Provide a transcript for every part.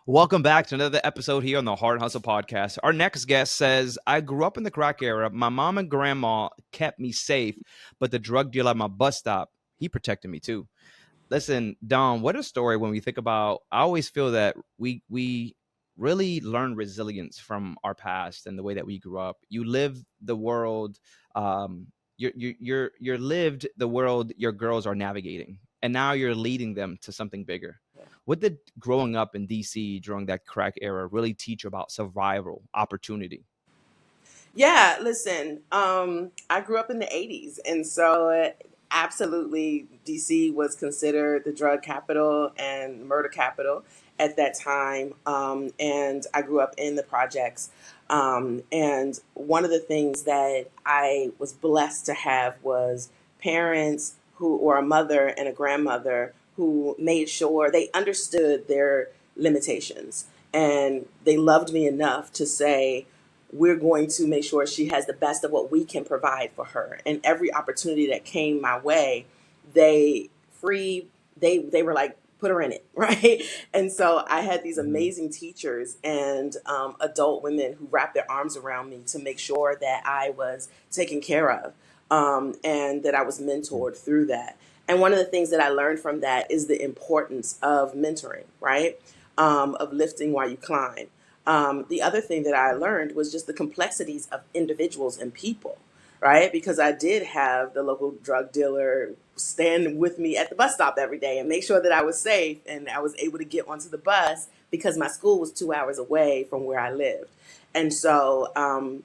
Welcome back to another episode here on the Hard Hustle Podcast. Our next guest says, I grew up in the crack era. My mom and grandma kept me safe, but the drug dealer at my bus stop, he protected me too. Listen, Don, what a story when we think about, I always feel that we really learn resilience from our past and the way that we grew up. You live the world, you're lived the world your girls are navigating, and now you're leading them to something bigger. What did growing up in DC during that crack era really teach you about survival, opportunity? Yeah, listen, I grew up in the 80s, and so absolutely DC was considered the drug capital and murder capital at that time. And I grew up in the projects. And one of the things that I was blessed to have was parents who, or a mother and a grandmother who made sure they understood their limitations. And they loved me enough to say, we're going to make sure she has the best of what we can provide for her. And every opportunity that came my way, they free they were like, put her in it, right? And so I had these Mhm. amazing teachers and adult women who wrapped their arms around me to make sure that I was taken care of, and that I was Yeah. mentored through that. And one of the things that I learned from that is the importance of mentoring, right? Of lifting while you climb. The other thing that I learned was just the complexities of individuals and people, right? Because I did have the local drug dealer stand with me at the bus stop every day and make sure that I was safe and I was able to get onto the bus because my school was 2 hours away from where I lived. And so, I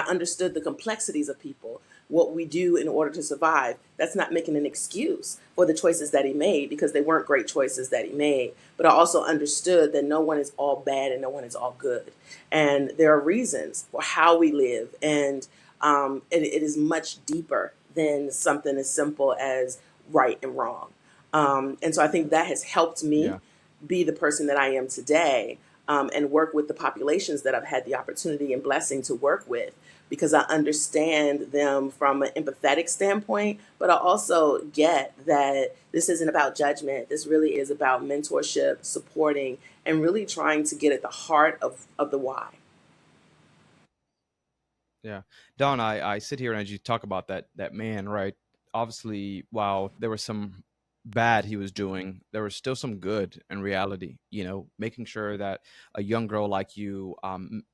understood the complexities of people, what we do in order to survive. That's not making an excuse for the choices that he made because they weren't great choices that he made. But I also understood that no one is all bad and no one is all good. And there are reasons for how we live. And it is much deeper than something as simple as right and wrong. And so I think that has helped me Yeah. be the person that I am today, and work with the populations that I've had the opportunity and blessing to work with because I understand them from an empathetic standpoint, but I also get that this isn't about judgment. This really is about mentorship, supporting, and really trying to get at the heart of the why. Yeah. Don, I sit here and as you talk about that man, right? Obviously, while there was some bad he was doing, there was still some good in reality, making sure that a young girl like you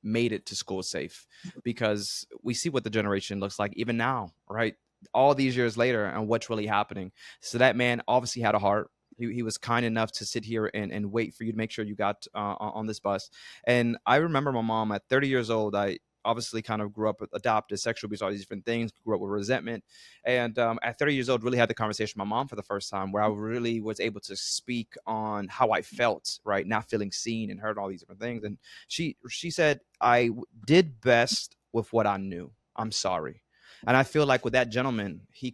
made it to school safe, because we see what the generation looks like even now, right? All these years later and what's really happening. So that man obviously had a heart. He was kind enough to sit here and wait for you to make sure you got on this bus. And I remember my mom at 30 years old. I obviously kind of grew up with adopted, sexual abuse, all these different things, grew up with resentment. And at 30 years old, really had the conversation with my mom for the first time where I really was able to speak on how I felt, right? Not feeling seen and heard all these different things. And she said, did best with what I knew. I'm sorry. And I feel like with that gentleman, he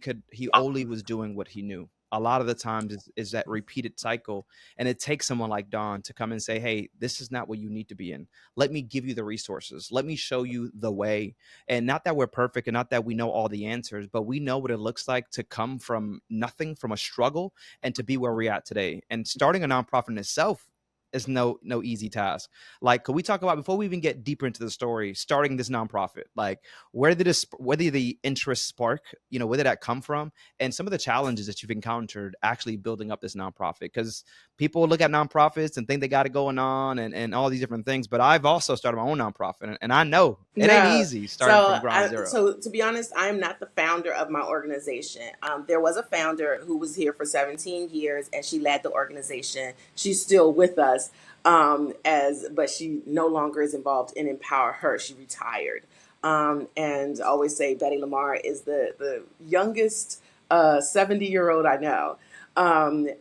only was doing what he knew. A lot of the times is that repeated cycle. And it takes someone like Don to come and say, hey, this is not what you need to be in. Let me give you the resources. Let me show you the way. And not that we're perfect and not that we know all the answers, but we know what it looks like to come from nothing, from a struggle, and to be where we're at today. And starting a nonprofit in itself is no easy task. Like, could we talk about, before we even get deeper into the story, starting this nonprofit? Like, where did the interest spark? Where did that come from? And some of the challenges that you've encountered actually building up this nonprofit, because people look at nonprofits and think they got it going on and all these different things. But I've also started my own nonprofit, and I know it ain't No. easy starting So, from ground zero. to be honest, I am not the founder of my organization. There was a founder who was here for 17 years, and she led the organization. She's still with us, but she no longer is involved in Empower Her. She retired. And I always say Betty Lamar is the youngest 70-year-old I know.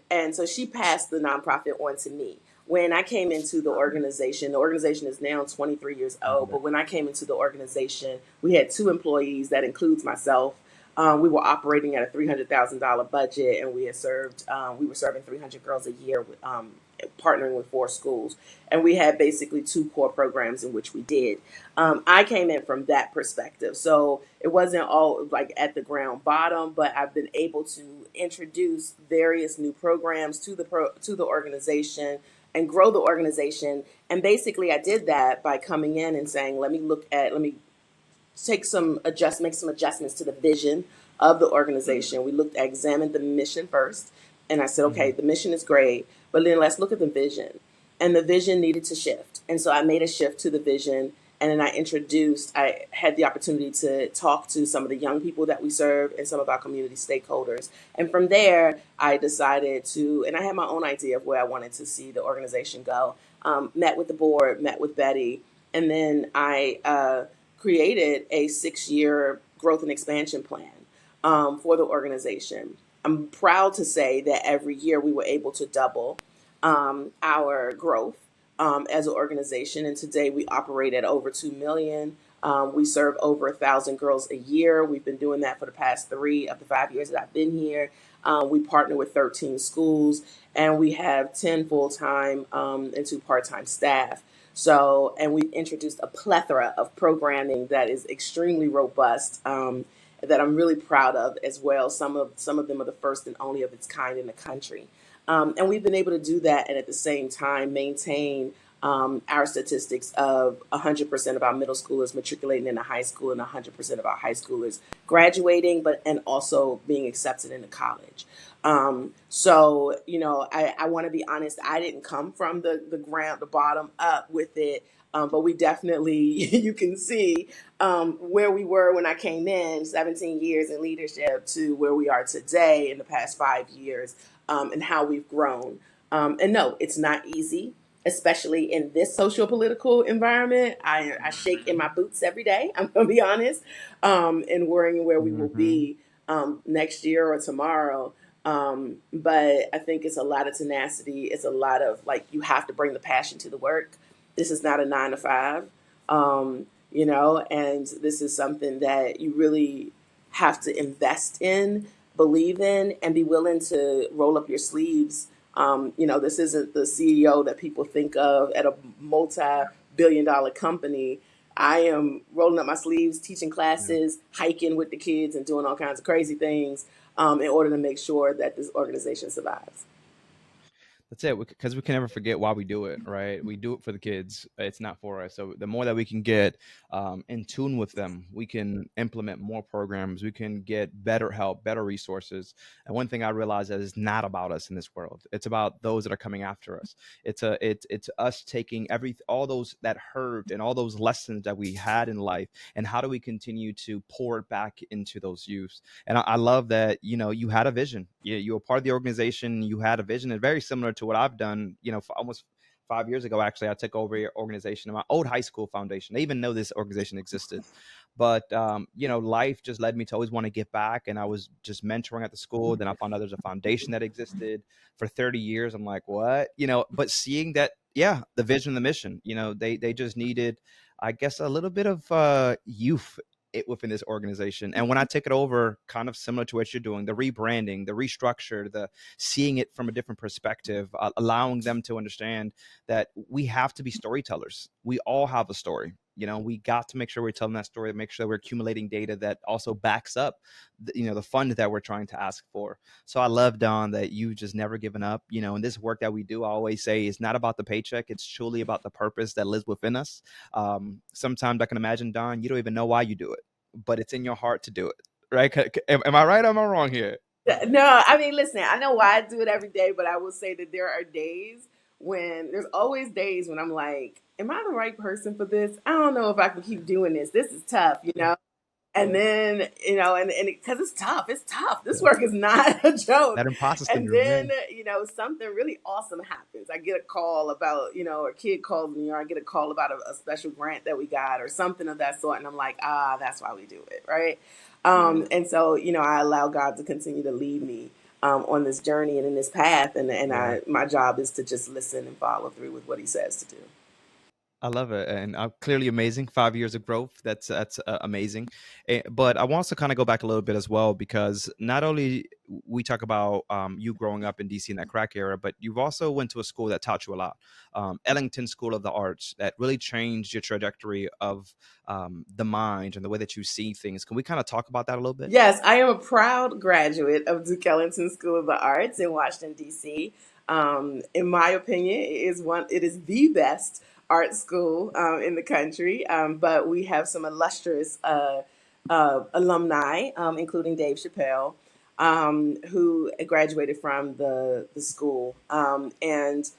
And so she passed the nonprofit on to me. When I came into the organization is now 23 years old, but when I came into the organization, we had two employees, that includes myself. We were operating at a $300,000 budget, and we were serving 300 girls a year, partnering with four schools. And we had basically two core programs in which we did. I came in from that perspective. So it wasn't all like at the ground bottom, but I've been able to introduce various new programs to the organization and grow the organization. And basically, I did that by coming in and saying, let me take some adjust make some adjustments to the vision of the organization. We examined the mission first, and I said, okay, Mhm. the mission is great, but then let's look at the vision. And the vision needed to shift, and so I made a shift to the vision. And then I had the opportunity to talk to some of the young people that we serve and some of our community stakeholders. And from there, I decided to, and I had my own idea of where I wanted to see the organization go. Met with the board, met with Betty, and then I created a 6 year growth and expansion plan for the organization. I'm proud to say that every year we were able to double our growth as an organization, and today we operate at over 2 million. We serve over 1,000 girls a year. We've been doing that for the past 3 of the 5 years that I've been here. We partner with 13 schools, and we have 10 full time and 2 part time staff. So, and we've introduced a plethora of programming that is extremely robust. That I'm really proud of as well. Some of them are the first and only of its kind in the country, and we've been able to do that, and at the same time maintain our statistics of 100% of our middle schoolers matriculating into high school and 100% of our high schoolers graduating, but and also being accepted into college. So I want to be honest. I didn't come from the ground, the bottom up with it, but we definitely you can see where we were when I came in, 17 years in leadership, to where we are today in the past 5 years, and how we've grown. And no, it's not easy, especially in this socio-political environment. I shake in my boots every day. I'm going to be honest, and worrying where we will Mhm. be next year or tomorrow. But I think it's a lot of tenacity. It's a lot of, like, you have to bring the passion to the work. This is not a 9 to 5, and this is something that you really have to invest in, believe in, and be willing to roll up your sleeves. This isn't the CEO that people think of at a multi-billion-dollar company. I am rolling up my sleeves, teaching Yeah. classes, hiking with the kids, and doing all kinds of crazy things in order to make sure that this organization survives. That's it, because we can never forget why we do it, right? We do it for the kids. It's not for us. So the more that we can get in tune with them, we can implement more programs. We can get better help, better resources. And one thing I realize that is not about us in this world. It's about those that are coming after us. It's us taking all those that hurt and all those lessons that we had in life, and how do we continue to pour it back into those youth. And I love that, you had a vision. You were part of the organization. You had a vision, and very similar to what I've done. For almost 5 years ago, actually, I took over your organization in my old high school foundation. They even know this organization existed, but life just led me to always want to get back. And I was just mentoring at the school. Then I found out there's a foundation that existed for 30 years. I'm like, what? But seeing that, yeah, the vision, the mission. They just needed, I guess, a little bit of youth within this organization. And when I took it over, kind of similar to what you're doing, the rebranding, the restructure, the seeing it from a different perspective, allowing them to understand that we have to be storytellers. We all have a story. We got to make sure we're telling that story, make sure that we're accumulating data that also backs up the fund that we're trying to ask for. So I love, Don, that you just never given up. And this work that we do, I always say, is not about the paycheck. It's truly about the purpose that lives within us. Sometimes I can imagine, Don, you don't even know why you do it, but it's in your heart to do it, right? Am I right or am I wrong here? No, I mean, listen, I know why I do it every day, but I will say that there's always days when I'm like, am I the right person for this? I don't know if I can keep doing this. This is tough. And then, and because it's tough. This work is not a joke. That imposter And syndrome, then, man. something really awesome happens. I get a call about, a kid calls me, or I get a call about a special grant that we got or something of that sort. And I'm like, that's why we do it. Right. And so, I allow God to continue to lead me on this journey and in this path. Yeah. My job is to just listen and follow through with what he says to do. I love it, and clearly amazing. 5 years of growth. That's amazing. But I want to kind of go back a little bit as well, because not only we talk about you growing up in DC in that crack era, but you've also went to a school that taught you a lot, Ellington School of the Arts, that really changed your trajectory of the mind and the way that you see things. Can we kind of talk about that a little bit? Yes, I am a proud graduate of Duke Ellington School of the Arts in Washington, D.C. In my opinion, it is the best art school in the country. But we have some illustrious alumni, including Dave Chappelle, who graduated from the school. And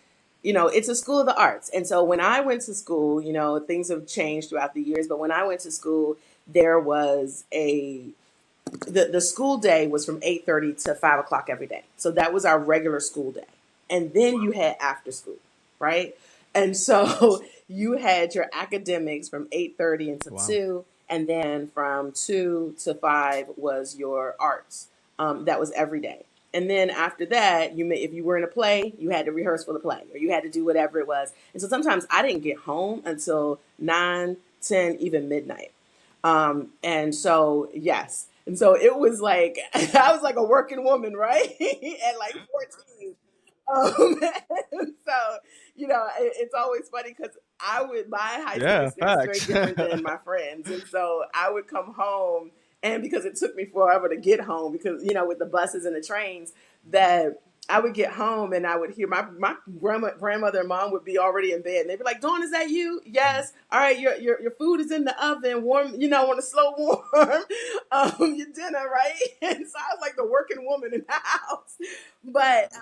it's a school of the arts. And so when I went to school, things have changed throughout the years. But when I went to school, there was the school day was from 8:30 to 5 o'clock every day. So that was our regular school day. And then you had after school, right? And so you had your academics from 8:30 until Wow. 2, and then from 2 to 5 was your arts. That was every day. And then after that, if you were in a play, you had to rehearse for the play, or you had to do whatever it was. And so sometimes I didn't get home until 9, 10, even midnight. And so, yes. And so it was like, I was like a working woman, right? At like 14. So, it's always funny because my high school Yeah, experience is very facts. different than my friends. And so I would come home, and because it took me forever to get home, because, with the buses and the trains, that I would get home and I would hear my grandmother and mom would be already in bed, and they'd be like, "Dawn, is that you? Yes. All right, your food is in the oven, warm, on a slow warm, your dinner, right?" And so I was like the working woman in the house. But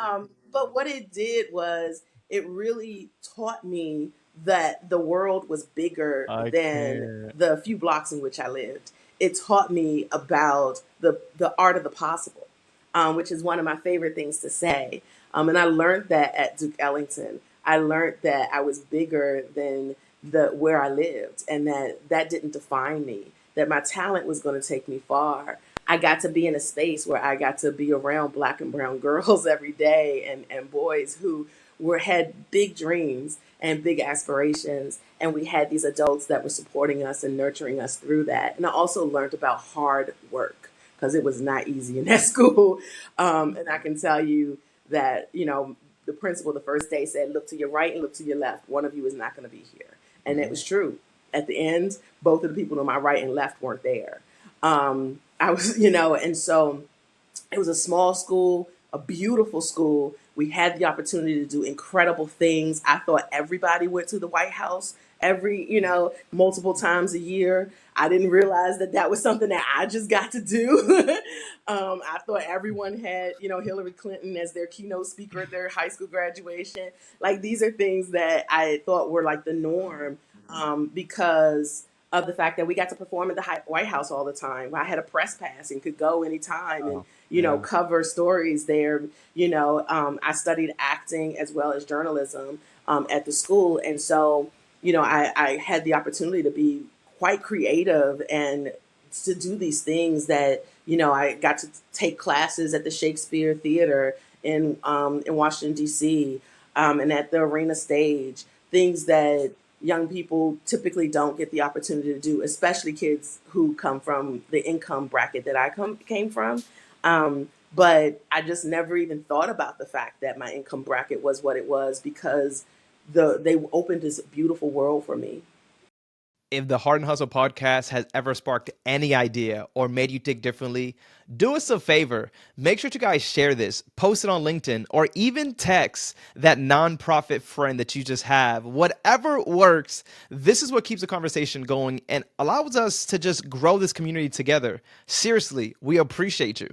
what it did was it really taught me that the world was bigger I than can't. the few blocks in which I lived. It taught me about the art of the possible, which is one of my favorite things to say. And I learned that at Duke Ellington. I learned that I was bigger than the where I lived, and that didn't define me. That my talent was going to take me far. I got to be in a space where I got to be around black and brown girls every day, and boys who had big dreams and big aspirations, and we had these adults that were supporting us and nurturing us through that. And I also learned about hard work because it was not easy in that school. And I can tell you that, the principal the first day said, "Look to your right and look to your left. One of you is not going to be here." And it Mhm. was true. At the end, both of the people on my right and left weren't there. I was, and so it was a small school, a beautiful school. We had the opportunity to do incredible things. I thought everybody went to the White House multiple times a year. I didn't realize that that was something that I just got to do. I thought everyone had, Hillary Clinton as their keynote speaker at their high school graduation. Like, these are things that I thought were like the norm, because of the fact that we got to perform at the White House all the time. I had a press pass and could go anytime and, Wow. Yeah. cover stories there. I studied acting as well as journalism at the school. And so, I had the opportunity to be quite creative and to do these things that, I got to take classes at the Shakespeare Theater in Washington, D.C., and at the Arena Stage, things that young people typically don't get the opportunity to do, especially kids who come from the income bracket that came from. But I just never even thought about the fact that my income bracket was what it was, because they opened this beautiful world for me. If the Heart and Hustle podcast has ever sparked any idea or made you think differently, do us a favor. Make sure to guys share this, post it on LinkedIn, or even text that nonprofit friend that you just have. Whatever works, this is what keeps the conversation going and allows us to just grow this community together. Seriously, we appreciate you.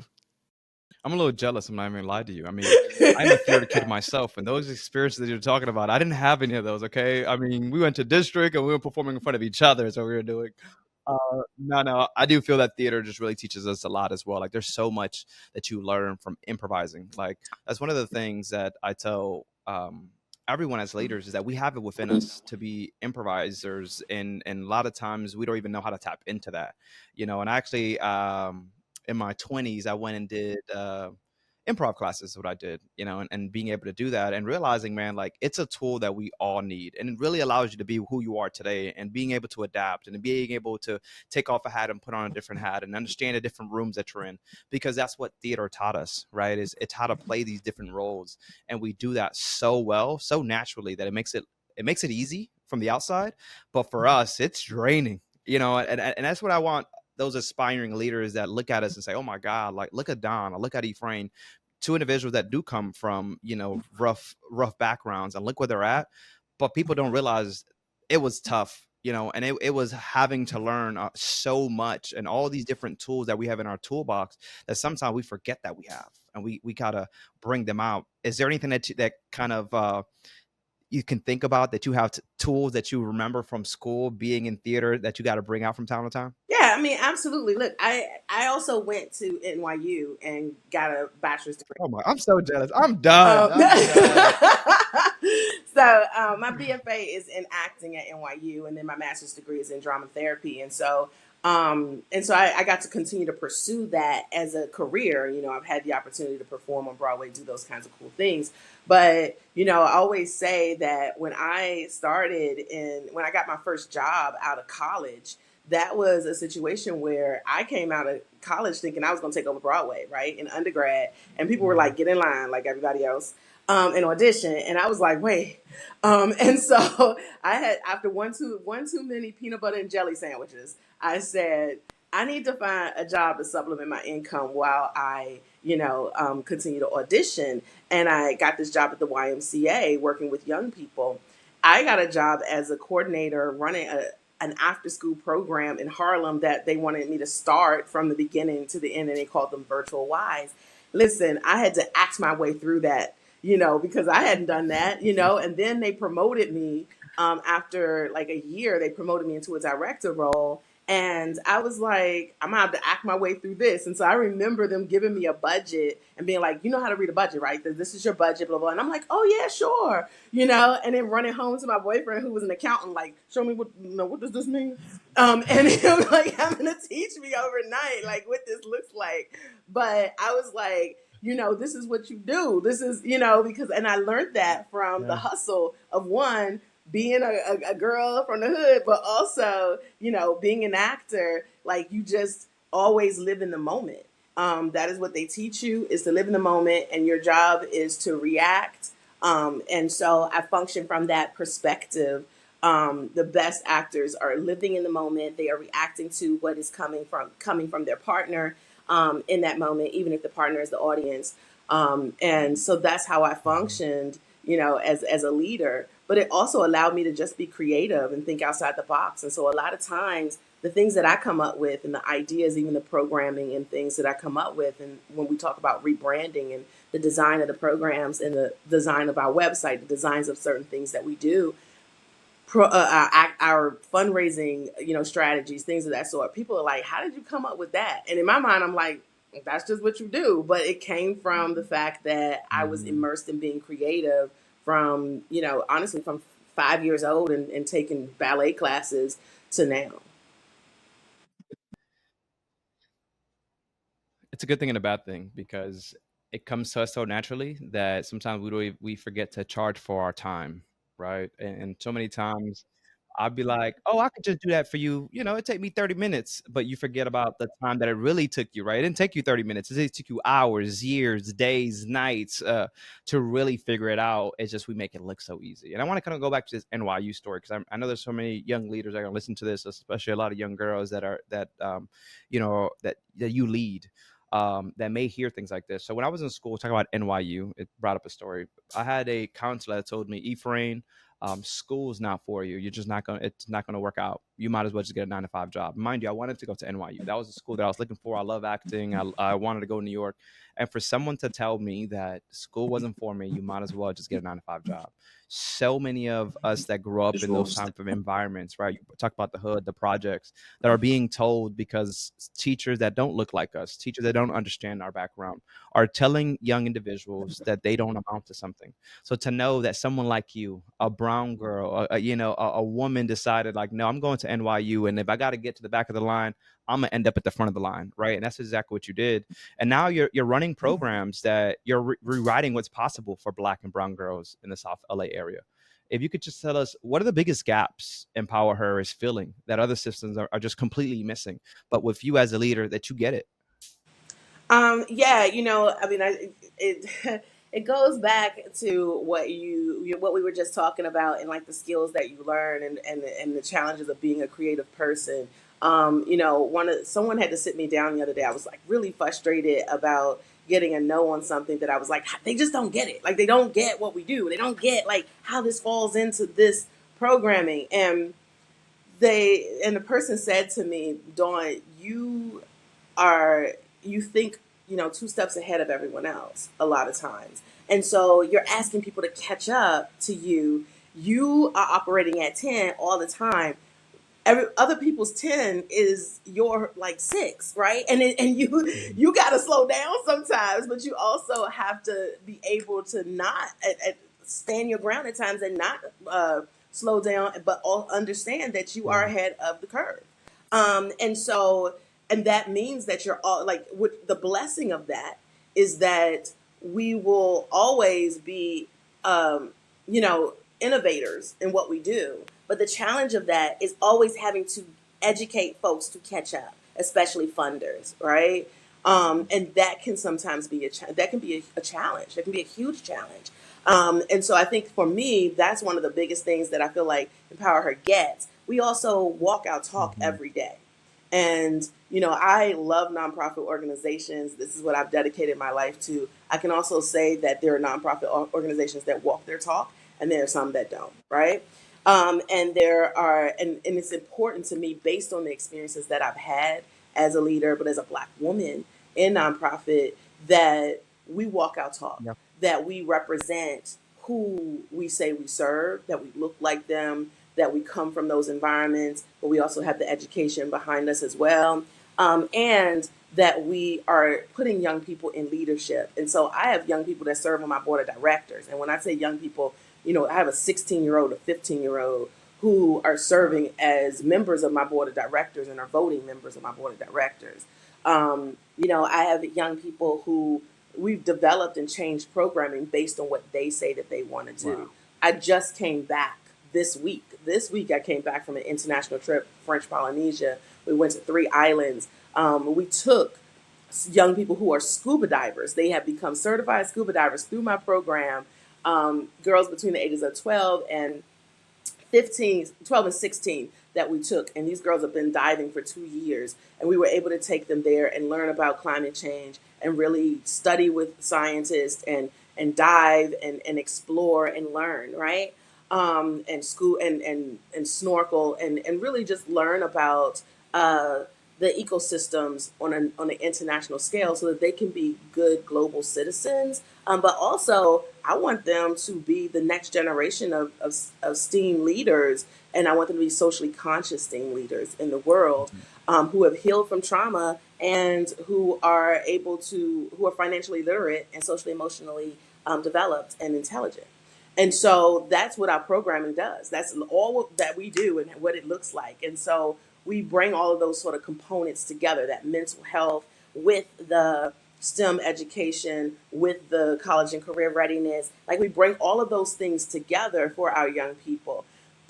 I'm a little jealous. I'm not even gonna lie to you. I mean, I'm a theater kid myself, and those experiences that you're talking about, I didn't have any of those. Okay, I mean, we went to district and we were performing in front of each other, so we were doing. No, I do feel that theater just really teaches us a lot as well. Like, there's so much that you learn from improvising. Like, that's one of the things that I tell everyone as leaders is that we have it within us to be improvisers, and a lot of times we don't even know how to tap into that. And actually, in my 20s, I went and did improv classes is what I did, and being able to do that and realizing, man, like, it's a tool that we all need. And it really allows you to be who you are today and being able to adapt and being able to take off a hat and put on a different hat and understand the different rooms that you're in, because that's what theater taught us, right? Is it's how to play these different roles. And we do that so well, so naturally that it makes it easy from the outside. But for us, it's draining, and that's what I want those aspiring leaders that look at us and say, "Oh my God, like, look at Don or look at Ephraim, two individuals that do come from, rough backgrounds, and look where they're at. But people don't realize it was tough, and it was having to learn so much, and all these different tools that we have in our toolbox that sometimes we forget that we have, and we gotta bring them out. Is there anything that kind of you can think about, that you have tools that you remember from school, being in theater, that you got to bring out from time to time? Yeah, I mean, absolutely. Look, I also went to NYU and got a bachelor's degree. Oh my, I'm so jealous. I'm done. Um, I'm done. my BFA is in acting at NYU, and then my master's degree is in drama therapy. I got to continue to pursue that as a career. I've had the opportunity to perform on Broadway, do those kinds of cool things. But I always say that when I got my first job out of college, that was a situation where I came out of college thinking I was going to take over Broadway, right, in undergrad, and people were like, "Get in line," like everybody else, and audition, and I was like, "Wait," and so I had, after one too many peanut butter and jelly sandwiches, I said, I need to find a job to supplement my income while I, continue to audition. And I got this job at the YMCA working with young people. I got a job as a coordinator running an after school program in Harlem that they wanted me to start from the beginning to the end, and they called them Virtual Wise. Listen, I had to act my way through that, because I hadn't done that, and then they promoted me after like a year. They promoted me into a director role. And I was like, I'm gonna have to act my way through this. And so I remember them giving me a budget and being like, you know how to read a budget, right? This is your budget, blah, blah. And I'm like, oh, yeah, sure. And then running home to my boyfriend, who was an accountant, like, show me what does this mean? And him like having to teach me overnight, like, what this looks like. But I was like, this is what you do. This is, and I learned that from the Yeah. hustle of one, being a girl from the hood, but also, being an actor, like you just always live in the moment. That is what they teach you, is to live in the moment, and your job is to react. And so I function from that perspective. The best actors are living in the moment. They are reacting to what is coming from their partner in that moment, even if the partner is the audience. And so that's how I functioned, as a leader. But it also allowed me to just be creative and think outside the box. And so a lot of times, the things that I come up with, and the ideas, even the programming and things that I come up with, and when we talk about rebranding and the design of the programs and the design of our website, the designs of certain things that we do, our fundraising, strategies, things of that sort. People are like, "How did you come up with that?" And in my mind, I'm like, "That's just what you do." But it came from the fact that I was Mhm. immersed in being creative from, honestly, from 5 years old, and taking ballet classes to now. It's a good thing and a bad thing, because it comes to us so naturally that sometimes we forget to charge for our time, right? And so many times I'd be like, "Oh, I could just do that for you. It take me 30 minutes." But you forget about the time that it really took you, right? It didn't take you 30 minutes. It took you hours, years, days, nights to really figure it out. It's just we make it look so easy. And I want to kind of go back to this NYU story, because I know there's so many young leaders that are going to listen to this, especially a lot of young girls that you lead. That may hear things like this. So when I was in school, talking about NYU, it brought up a story. I had a counselor that told me, Ephraim, school's not for you. You're just not gonna. It's not gonna work out. You might as well just get a 9 to 5 job. Mind you, I wanted to go to NYU. That was the school that I was looking for. I love acting. I wanted to go to New York, and for someone to tell me that school wasn't for me, you might as well just get a 9 to 5 job. So many of us that grew up in those type of environments, right? You talk about the hood, the projects, that are being told, because teachers that don't look like us, teachers that don't understand our background, are telling young individuals that they don't amount to something. So to know that someone like you, a brown girl, a woman, decided, like, no, I'm going to NYU, and if I got to get to the back of the line, I'm gonna end up at the front of the line, right? And that's exactly what you did. And now you're running programs that you're rewriting what's possible for Black and brown girls in the South LA area. If you could just tell us, what are the biggest gaps Empower Her is filling that other systems are just completely missing, but with you as a leader, that you get it? Yeah, I mean, it it goes back to what we were just talking about, and like the skills that you learn, and the challenges of being a creative person. Someone had to sit me down the other day. I was like really frustrated about getting a no on something that I was like, they just don't get it. Like they don't get what we do. They don't get like how this falls into this programming. And the person said to me, Dawn, are you think, two steps ahead of everyone else a lot of times. And so you're asking people to catch up to you. You are operating at 10 all the time. Other people's 10 is your like 6, right? And Mhm. you got to slow down sometimes, but you also have to be able to not stand your ground at times and not slow down, but all understand that you are Yeah. ahead of the curve. And so, and that means that you're all like, with the blessing of that is that we will always be, um, innovators in what we do. But the challenge of that is always having to educate folks to catch up, especially funders, right? And that can sometimes be that can be a challenge. That can be a huge challenge. And so I think for me, that's one of the biggest things that I feel like Empower Her gets. We also walk our talk Mhm. every day. And, I love nonprofit organizations. This is what I've dedicated my life to. I can also say that there are nonprofit organizations that walk their talk, and there are some that don't, right? And there are, and it's important to me based on the experiences that I've had as a leader, but as a Black woman in nonprofit, that we walk our talk, Yeah. that we represent who we say we serve, that we look like them, that we come from those environments, but we also have the education behind us as well. And that we are putting young people in leadership. And so I have young people that serve on my board of directors. And when I say young people, I have a 16-year-old, a 15-year-old who are serving as members of my board of directors and are voting members of my board of directors. I have young people who we've developed and changed programming based on what they say that they want to do. Wow. I just came back this week. This week, I came back from an international trip, French Polynesia. We went to 3 islands. We took young people who are scuba divers. They have become certified scuba divers through my program. Girls between the ages of 12 and 15, 12 and 16 that we took. And these girls have been diving for 2 years. And we were able to take them there and learn about climate change and really study with scientists and dive and explore and learn, right? And school and snorkel and really just learn about the ecosystems on an international scale so that they can be good global citizens. But also, I want them to be the next generation of STEAM leaders, and I want them to be socially conscious STEAM leaders in the world, Mhm. who have healed from trauma and who are financially literate and socially emotionally developed and intelligent. And so that's what our programming does. That's all that we do and what it looks like. And so we bring all of those sort of components together, that mental health with the STEM education, with the college and career readiness. Like we bring all of those things together for our young people.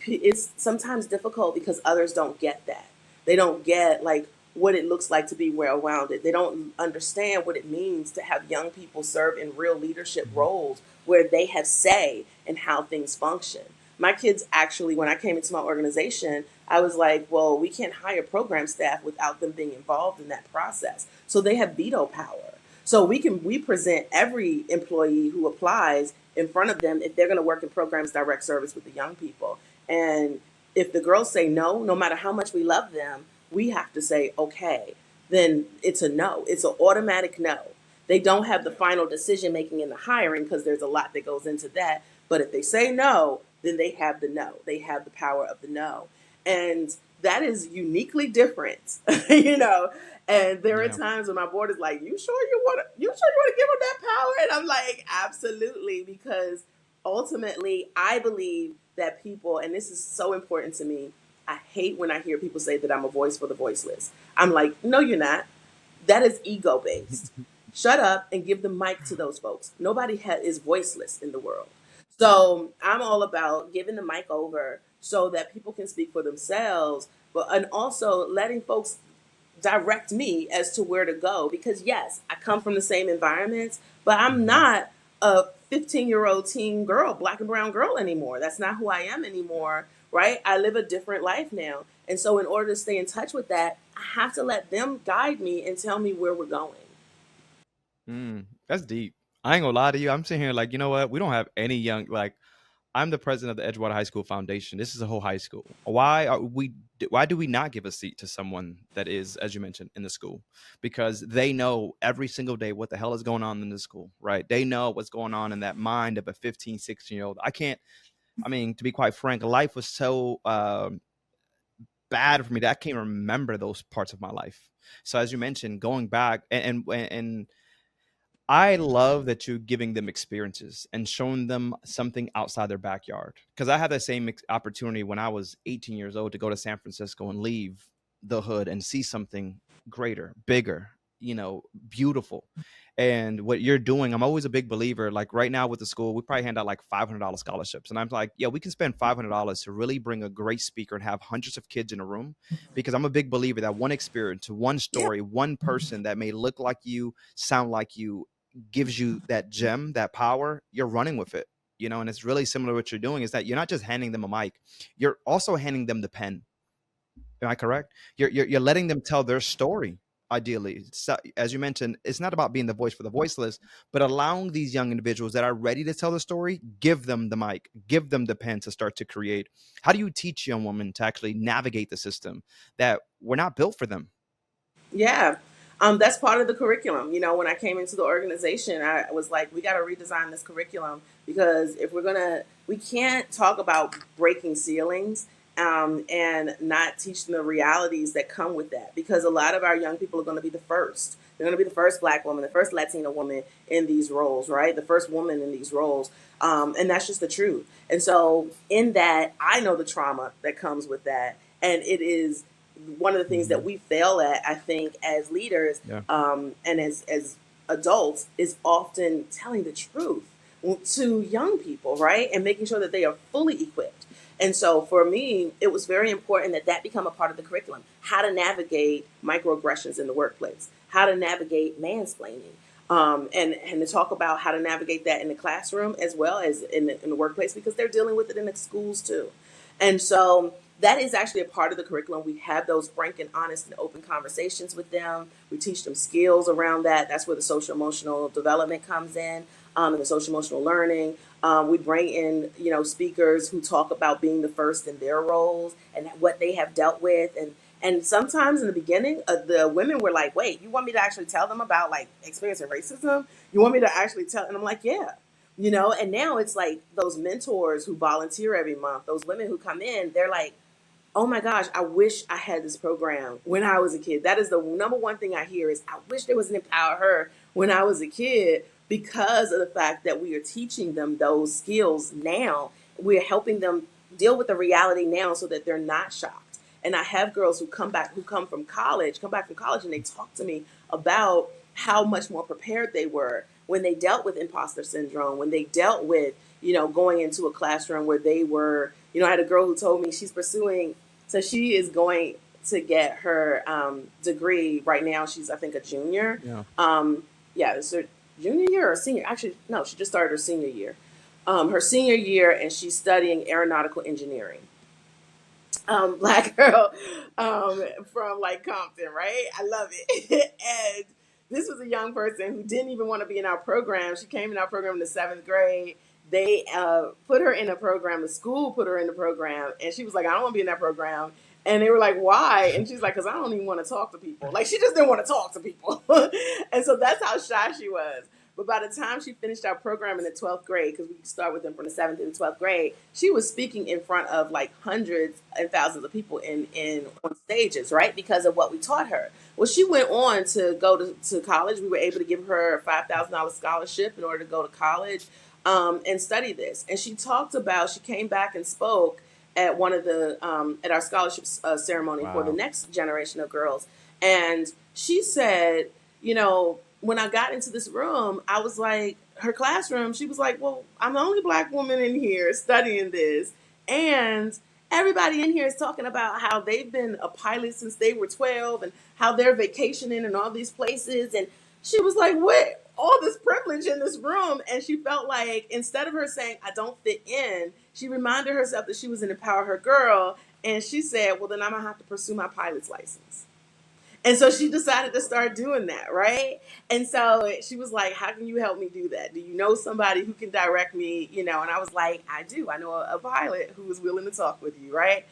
It's sometimes difficult because others don't get that. They don't get like what it looks like to be well rounded. They don't understand what it means to have young people serve in real leadership Mhm. roles where they have say in how things function. My kids actually, when I came into my organization, I was like, well, we can't hire program staff without them being involved in that process. So they have veto power. So we present every employee who applies in front of them if they're going to work in programs direct service with the young people. And if the girls say no, no matter how much we love them, we have to say okay. Then it's a no. It's an automatic no. They don't have the final decision making in the hiring because there's a lot that goes into that. But if they say no, then they have the no. They have the power of the no. And that is uniquely different, you know. And there are Yeah. times when my board is like, "You sure you want to give them that power?" And I'm like, "Absolutely," because ultimately, I believe that people, and this is so important to me. I hate when I hear people say that I'm a voice for the voiceless. I'm like, no, you're not. That is ego based. Shut up and give the mic to those folks. Nobody is voiceless in the world. So I'm all about giving the mic over so that people can speak for themselves, but and also letting folks direct me as to where to go. Because yes, I come from the same environments, but I'm Mhm. not a 15-year-old teen girl, black and brown girl anymore. That's not who I am anymore, right? I live a different life now. And so in order to stay in touch with that, I have to let them guide me and tell me where we're going. That's deep. I ain't gonna lie to you. I'm sitting here like, you know what? We don't have any young like. I'm the president of the Edgewater High School Foundation. This is a whole high school. Why do we not give a seat to someone that is, as you mentioned, in the school? Because they know every single day what the hell is going on in the school, right? They know what's going on in that mind of a 15, 16-year-old. I mean, to be quite frank, life was so bad for me that I can't remember those parts of my life. So as you mentioned, going back and I love that you're giving them experiences and showing them something outside their backyard. Because I had that same opportunity when I was 18 years old to go to San Francisco and leave the hood and see something greater, bigger, beautiful. And what you're doing, I'm always a big believer. Like right now with the school, we probably hand out like $500 scholarships. And I'm like, yeah, we can spend $500 to really bring a great speaker and have hundreds of kids in a room. Because I'm a big believer that one experience, one Yeah. story, one person that may look like you, sound like you, gives you that gem, that power, you're running with it. And it's really similar to what you're doing is that you're not just handing them a mic, you're also handing them the pen. Am I correct? You're letting them tell their story. Ideally, so, as you mentioned, it's not about being the voice for the voiceless, but allowing these young individuals that are ready to tell the story, give them the mic, give them the pen to start to create. How do you teach young women to actually navigate the system that we're not built for them? Yeah. That's part of the curriculum. When I came into the organization, I was like, we got to redesign this curriculum because if we can't talk about breaking ceilings and not teach them the realities that come with that because a lot of our young people are going to be the first. They're going to be the first Black woman, the first Latina woman in these roles, right? The first woman in these roles. And that's just the truth. And so, in that, I know the trauma that comes with that. And it is one of the things that Mhm. we fail at, I think, as leaders Yeah. and as adults, is often telling the truth to young people, right? And making sure that they are fully equipped. And so for me, it was very important that that become a part of the curriculum. How to navigate microaggressions in the workplace, how to navigate mansplaining, and to talk about how to navigate that in the classroom as well as in the workplace because they're dealing with it in the schools too. And so that is actually a part of the curriculum. We have those frank and honest and open conversations with them. We teach them skills around that. That's where the social emotional development comes in, and the social emotional learning. We bring in, speakers who talk about being the first in their roles and what they have dealt with. And sometimes in the beginning, the women were like, "Wait, you want me to actually tell them about like experiencing racism? You want me to actually tell?" And I'm like, "Yeah." And now it's like those mentors who volunteer every month, those women who come in, they're like, oh my gosh, I wish I had this program when I was a kid. That is the number one thing I hear is I wish there was an Empower Her when I was a kid because of the fact that we are teaching them those skills now. We're helping them deal with the reality now so that they're not shocked. And I have girls who come back from college and they talk to me about how much more prepared they were when they dealt with imposter syndrome, when they dealt with, going into a classroom where they were, I had a girl who told me she's pursuing, so she is going to get her degree right now. She's, I think, a junior. Yeah. Yeah, it's her junior year or senior. Actually, no, she just started her senior year. Her senior year, and she's studying aeronautical engineering. Black girl from like Compton, right? I love it. And this was a young person who didn't even want to be in our program. She came in our program in the seventh grade. They put her in a program. The school put her in the program, and she was like, "I don't want to be in that program." And they were like, "Why?" And she's like, "Because I don't even want to talk to people." Like she just didn't want to talk to people, and so that's how shy she was. But by the time she finished our program in the 12th grade, because we start with them from the 7th to the 12th grade, she was speaking in front of like hundreds and thousands of people in on stages, right? Because of what we taught her. Well, she went on to go to college. We were able to give her a $5,000 scholarship in order to go to college and study this. And she came back and spoke at one of the at our scholarship ceremony for the Wow. next generation of girls. And she said, when I got into this room, I was like, her classroom, she was like, well, I'm the only Black woman in here studying this. And everybody in here is talking about how they've been a pilot since they were 12 and how they're vacationing in all these places. And she was like, what? All this privilege in this room. And she felt like instead of her saying, I don't fit in, she reminded herself that she was an Empower Her girl. And she said, well, then I'm going to have to pursue my pilot's license. And so she decided to start doing that, right? And so she was like, "How can you help me do that? Do you know somebody who can direct me?" You know, and I was like, "I do. I know a pilot who is willing to talk with you, right?"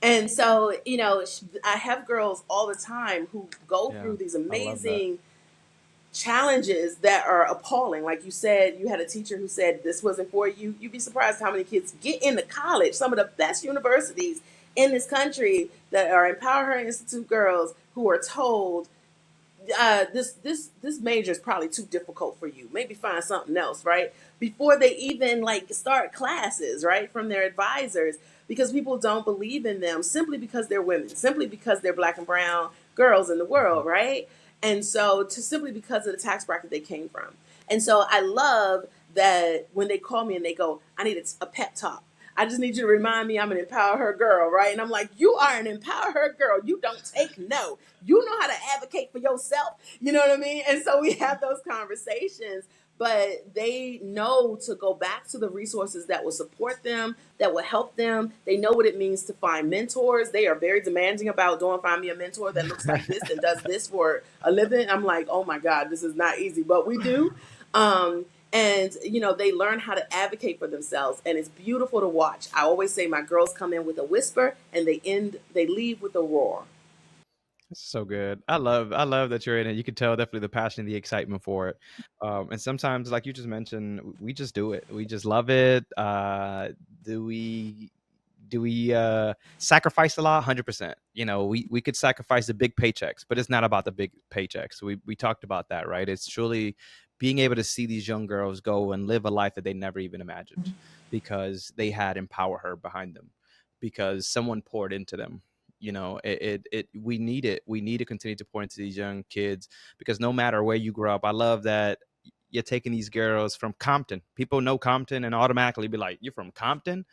And so, you know, I have girls all the time who go Yeah, through these I love that. amazing challenges that are appalling. Like you said, you had a teacher who said this wasn't for you. You'd be surprised how many kids get into college, some of the best universities in this country that are EmpowHer Institute girls who are told this major is probably too difficult for you. Maybe find something else, right? Before they even like start classes, right, from their advisors, because people don't believe in them simply because they're women, simply because they're black and brown girls in the Mhm. world, right? And so to simply because of the tax bracket they came from. And so I love that when they call me and they go, "I need a pep talk. I just need you to remind me I'm an empower her girl," right? And I'm like, "You are an empower her girl. You don't take no. You know how to advocate for yourself." You know what I mean? And so we have those conversations, but they know to go back to the resources that will support them, that will help them. They know what it means to find mentors. They are very demanding about doing find me a mentor that looks like this and does this for a living. I'm like, oh my God, this is not easy, but we do. And you know, they learn how to advocate for themselves, and it's beautiful to watch. I always say my girls come in with a whisper and they leave with a roar. It's so good. I love that you're in it. You can tell definitely the passion and the excitement for it. And sometimes, like you just mentioned, we just do it. We just love it. Do we do we sacrifice a lot? 100%. You know, we could sacrifice the big paychecks, but it's not about the big paychecks. We talked about that, right? It's truly being able to see these young girls go and live a life that they never even imagined because they had Empower Her behind them, because someone poured into them. You know, we need it. We need to continue to pour into these young kids, because no matter where you grow up, I love that you're taking these girls from Compton. People know Compton and automatically be like, "You're from Compton?"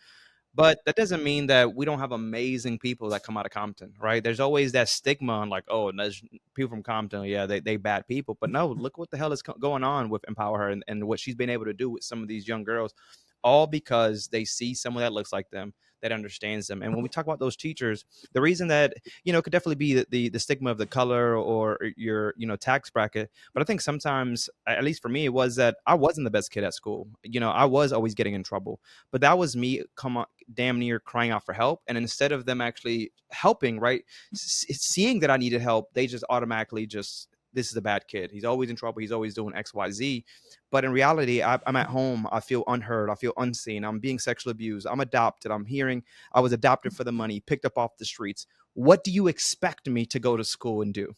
But that doesn't mean that we don't have amazing people that come out of Compton, right? There's always that stigma on like, oh, there's people from Compton, yeah, they bad people. But no, look what the hell is going on with Empower Her, and what she's been able to do with some of these young girls, all because they see someone that looks like them, that understands them. And when we talk about those teachers, the reason that, it could definitely be the stigma of the color or your, tax bracket. But I think sometimes, at least for me, it was that I wasn't the best kid at school. I was always getting in trouble, but that was me come on damn near crying out for help. And instead of them actually helping, right, seeing that I needed help, they just automatically just, this is a bad kid. He's always in trouble. He's always doing X, Y, Z. But in reality, I'm at home. I feel unheard. I feel unseen. I'm being sexually abused. I'm adopted. I'm hearing I was adopted for the money, picked up off the streets. What do you expect me to go to school and do?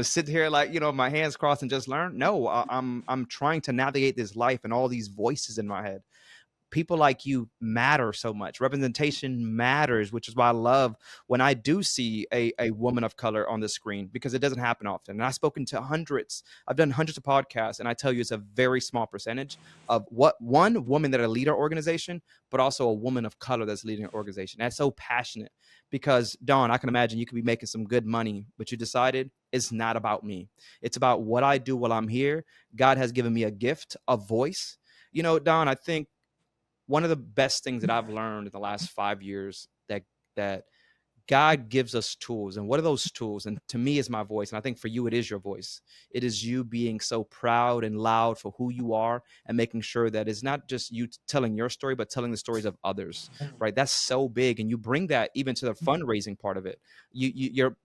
Sit here like, my hands crossed and just learn? No, I'm trying to navigate this life and all these voices in my head. People like you matter so much. Representation matters, which is why I love when I do see a woman of color on the screen, because it doesn't happen often. And I've spoken to hundreds, I've done hundreds of podcasts, and I tell you it's a very small percentage of what one woman that are lead our organization, but also a woman of color that's leading an organization. That's so passionate, because Dawn, I can imagine you could be making some good money, but you decided it's not about me. It's about what I do while I'm here. God has given me a gift, a voice. Dawn, I think one of the best things that I've learned in the last 5 years, that God gives us tools. And what are those tools? And to me, is my voice. And I think for you, it is your voice. It is you being so proud and loud for who you are, and making sure that it's not just you telling your story, but telling the stories of others, right? That's so big. And you bring that even to the fundraising part of it. You're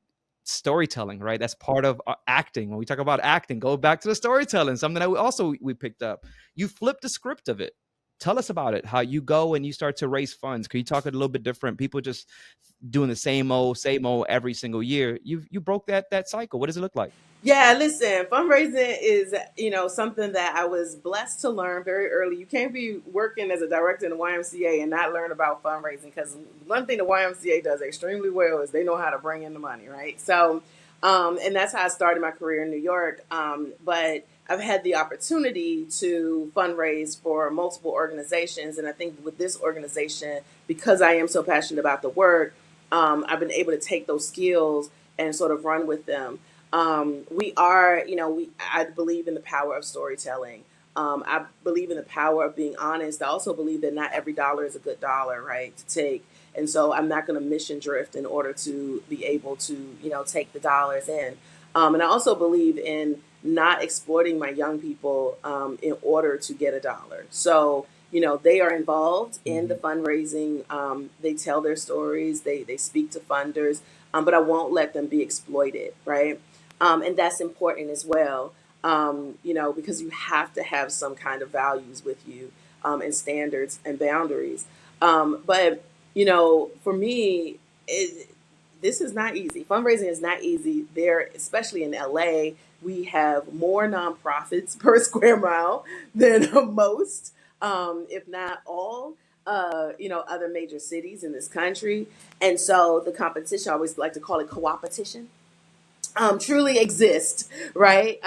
storytelling, right? That's part of acting. When we talk about acting, go back to the storytelling, something that we picked up. You flip the script of it. Tell us about it, how you go and you start to raise funds. Can you talk a little bit different? People just doing the same old every single year. You broke that cycle. What does it look like? Yeah, listen, fundraising is, something that I was blessed to learn very early. You can't be working as a director in the YMCA and not learn about fundraising, because one thing the YMCA does extremely well is they know how to bring in the money, right? So, and that's how I started my career in New York. But I've had the opportunity to fundraise for multiple organizations. And I think with this organization, because I am so passionate about the work, I've been able to take those skills and sort of run with them. We are, I believe in the power of storytelling. I believe in the power of being honest. I also believe that not every dollar is a good dollar, right, to take. And so I'm not going to mission drift in order to be able to, take the dollars in. And I also believe in not exploiting my young people in order to get a dollar. So, they are involved in the Mhm. fundraising. They tell their stories, they speak to funders, but I won't let them be exploited, right? And that's important as well, because you have to have some kind of values with you, and standards and boundaries. But, for me, this is not easy. Fundraising is not easy there, especially in LA. We have more nonprofits per square mile than most, if not all, other major cities in this country. And so the competition, I always like to call it co-opetition, truly exist, right?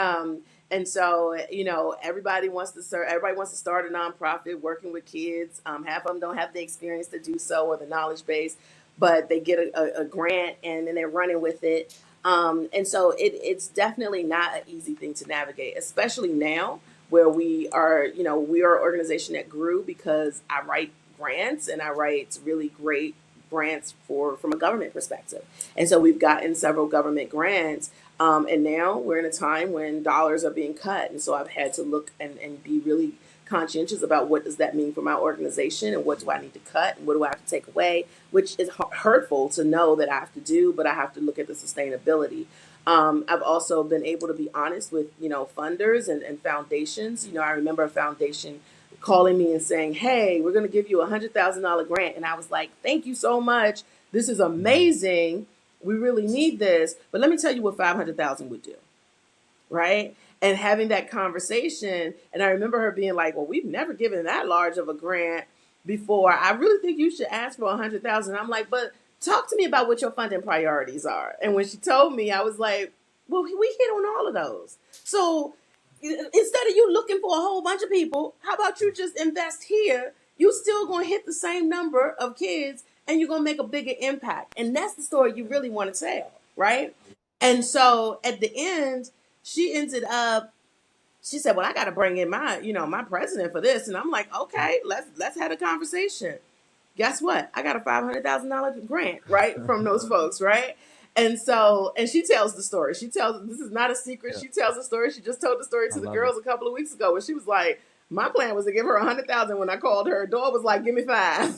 And so, everybody wants to serve. Everybody wants to start a nonprofit working with kids. Half of them don't have the experience to do so or the knowledge base, but they get a grant and then they're running with it. And so it's definitely not an easy thing to navigate, especially now where we are an organization that grew because I write grants and I write really great grants from a government perspective. And so we've gotten several government grants. And now we're in a time when dollars are being cut. And so I've had to look and be really conscientious about what does that mean for my organization and what do I need to cut and what do I have to take away, which is hurtful to know that I have to do, but I have to look at the sustainability. I've also been able to be honest with, funders and foundations. I remember a foundation calling me and saying, "Hey, we're going to give you $100,000 grant." And I was like, "Thank you so much. This is Mhm. amazing. We really need this. But let me tell you what 500,000 would do." Right? And having that conversation. And I remember her being like, "Well, we've never given that large of a grant before. I really think you should ask for 100,000." I'm like, "But talk to me about what your funding priorities are." And when she told me, I was like, "Well, we hit on all of those. So instead of you looking for a whole bunch of people, how about you just invest here? You still gonna hit the same number of kids and you're gonna make a bigger impact." And that's the story you really want to tell, right? And so at the end, she ended up, she said, "Well, I got to bring in my president for this." And I'm like, "Okay, let's have a conversation." Guess what? I got a $500,000 grant, right, from those folks, right? And so, and she tells the story. She tells, this is not a secret. Yeah, She tells the story. She just told the story I to the love it. girls a couple of weeks ago, where she was like, "My plan was to give her 100,000. When I called her, Dora was like, 'Give me 5."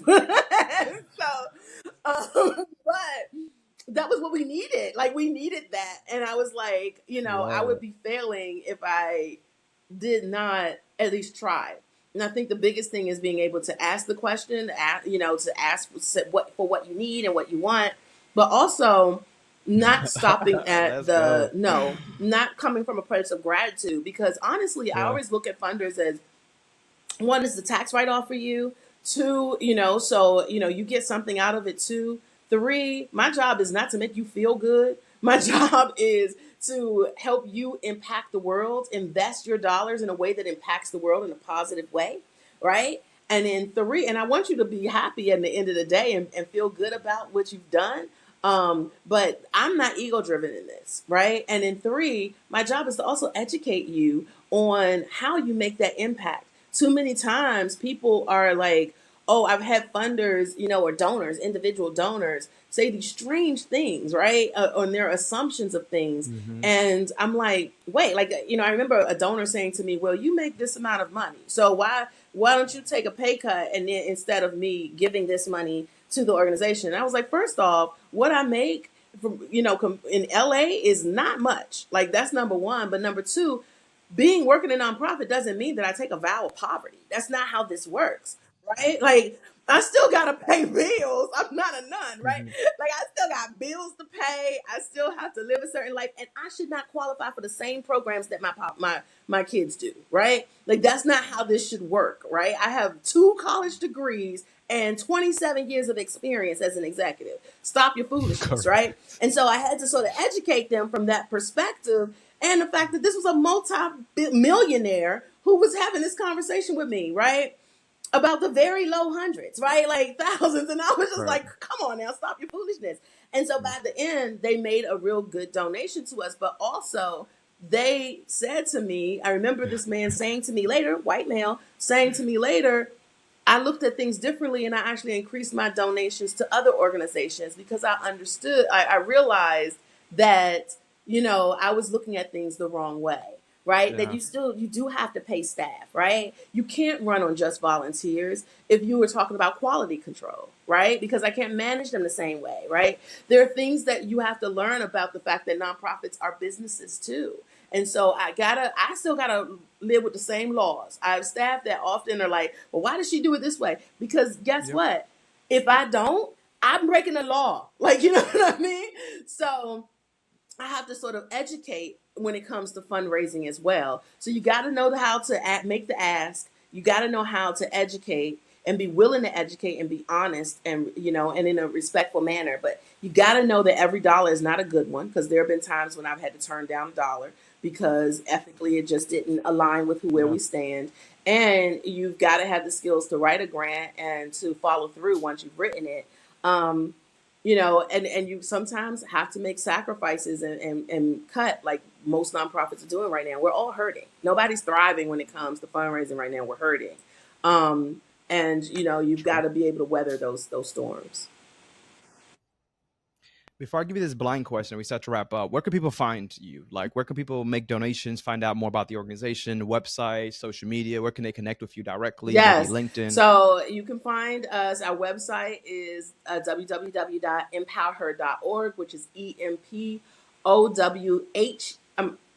So, but that was what we needed. Like, we needed that. And I was like, I Love would it. be failing if I did not at least try. And I think the biggest thing is being able to ask the question, to ask what you need and what you want, but also not stopping at Let's go. not coming from a place of gratitude. Because honestly, I Yeah. always look at funders as, one is the tax write off for you. Two, so you get something out of it. Two, three, my job is not to make you feel good. My job is to help you impact the world, invest your dollars in a way that impacts the world in a positive way, right? And then three, and I want you to be happy at the end of the day and feel good about what you've done. But I'm not ego driven in this, right? And then three, my job is to also educate you on how you make that impact. Too many times people are like, "Oh, I've had funders, or donors, individual donors, say these strange things, right? On their assumptions of things." Mhm. And I'm like, "Wait, like, I remember a donor saying to me, 'Well, you make this amount of money. So why don't you take a pay cut and then instead of me giving this money to the organization?'" And I was like, "First off, what I make from, in LA is not much. Like, that's number one. But number two, being working in nonprofit doesn't mean that I take a vow of poverty. That's not how this works, right? Like, I still gotta pay bills. I'm not a nun, right? Mhm. Like, I still got bills to pay. I still have to live a certain life, and I should not qualify for the same programs that my kids do, right? Like, that's not how this should work, right? I have 2 college degrees and 27 years of experience as an executive. Stop your foolishness, right? Correct. And so I had to sort of educate them from that perspective, and the fact that this was a multi-millionaire who was having this conversation with me, right? About the very low hundreds, right? Like thousands. And I was just Right. like, "Come on now, stop your foolishness." And so Mm. by the end, they made a real good donation to us, but also they said to me, I remember this man saying to me later, white male, saying to me later, I looked at things differently and I actually increased my donations to other organizations because I understood, I realized that I was looking at things the wrong way, right? That Yeah. you do have to pay staff, right? You can't run on just volunteers if you were talking about quality control, right? Because I can't manage them the same way, right? There are things that you have to learn about the fact that nonprofits are businesses too. And so I still gotta live with the same laws. I have staff that often are like, well, why does she do it this way? Because guess Yep. what? If I don't, I'm breaking the law. Like, you know what I mean? So I have to sort of educate when it comes to fundraising as well. So you got to know how to make the ask. You got to know how to educate and be willing to educate and be honest and and in a respectful manner. But you got to know that every dollar is not a good one, because there have been times when I've had to turn down a dollar because ethically it just didn't align with where Yeah. we stand. And you've got to have the skills to write a grant and to follow through once you've written it. Um, and you sometimes have to make sacrifices and cut, like most nonprofits are doing right now. We're all hurting. Nobody's thriving when it comes to fundraising right now. We're hurting. And you've got True. to be able to weather those storms. Before I give you this blind question, we start to wrap up. Where can people find you? Like, where can people make donations, find out more about the organization, website, social media? Where can they connect with you directly? Maybe Yes. LinkedIn. So you can find us. Our website is www.empowher.org, which is EmpowHer.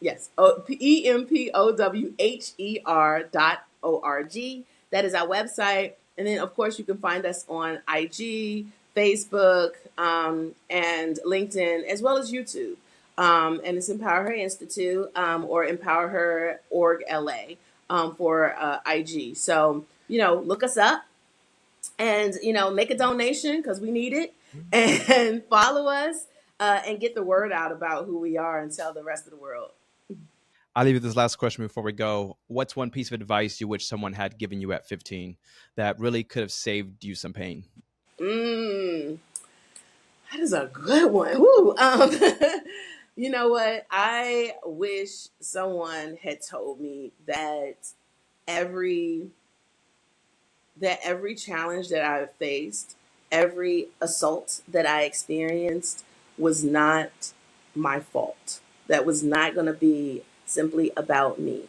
Yes, EmpowHer.org. That is our website. And then, of course, you can find us on IG, Facebook, and LinkedIn, as well as YouTube. And it's EmpowHer Institute, or EmpowHer.org LA, for IG. So, look us up and, make a donation because we need it, and follow us, and get the word out about who we are and tell the rest of the world. I'll leave you with this last question before we go. What's one piece of advice you wish someone had given you at 15 that really could have saved you some pain? Mm, that is a good one. Woo. You know what? I wish someone had told me every every challenge that I've faced, every assault that I experienced was not my fault. That was not going to be simply about me.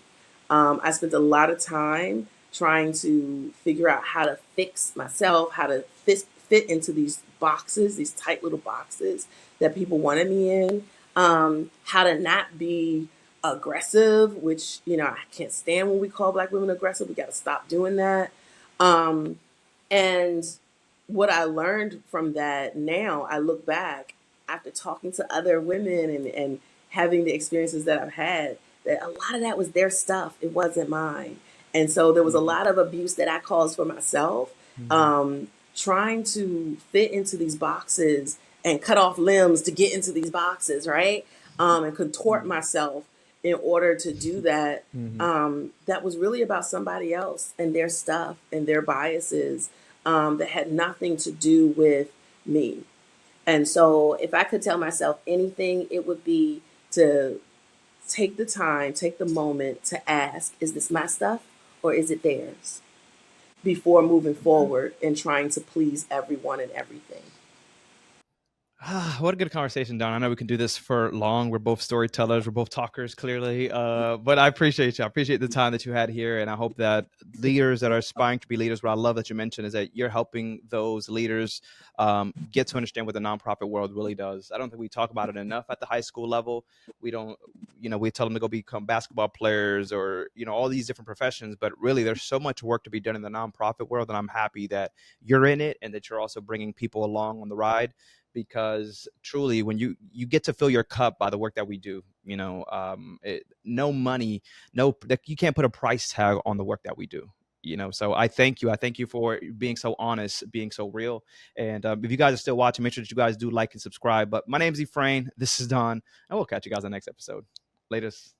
I spent a lot of time trying to figure out how to fix myself, how to fit into these boxes, these tight little boxes that people wanted me in, how to not be aggressive, which, I can't stand when we call Black women aggressive. We got to stop doing that. Um, and what I learned from that, now I look back after talking to other women and having the experiences that I've had, that a lot of that was their stuff. It wasn't mine. And so there was a Mhm. lot of abuse that I caused for myself, Mhm. trying to fit into these boxes and cut off limbs to get into these boxes, right? And contort Mhm. myself in order to do that. Mhm. That was really about somebody else and their stuff and their biases, that had nothing to do with me. And so, if I could tell myself anything, it would be to take the time, take the moment to ask, is this my stuff or is it theirs? Before moving forward and trying to please everyone and everything. What a good conversation, Don. I know we can do this for long. We're both storytellers. We're both talkers, clearly. But I appreciate you. I appreciate the time that you had here. And I hope that leaders that are aspiring to be leaders, what I love that you mentioned is that you're helping those leaders get to understand what the nonprofit world really does. I don't think we talk about it enough at the high school level. We don't, we tell them to go become basketball players or, all these different professions. But really, there's so much work to be done in the nonprofit world. And I'm happy that you're in it and that you're also bringing people along on the ride, because truly when you get to fill your cup by the work that we do, no money, no, you can't put a price tag on the work that we do. So I thank you for being so honest, being so real. And if you guys are still watching, make sure that you guys do like and subscribe. But my name's Ephraim, this is Don, and we'll catch you guys on the next episode. Latest.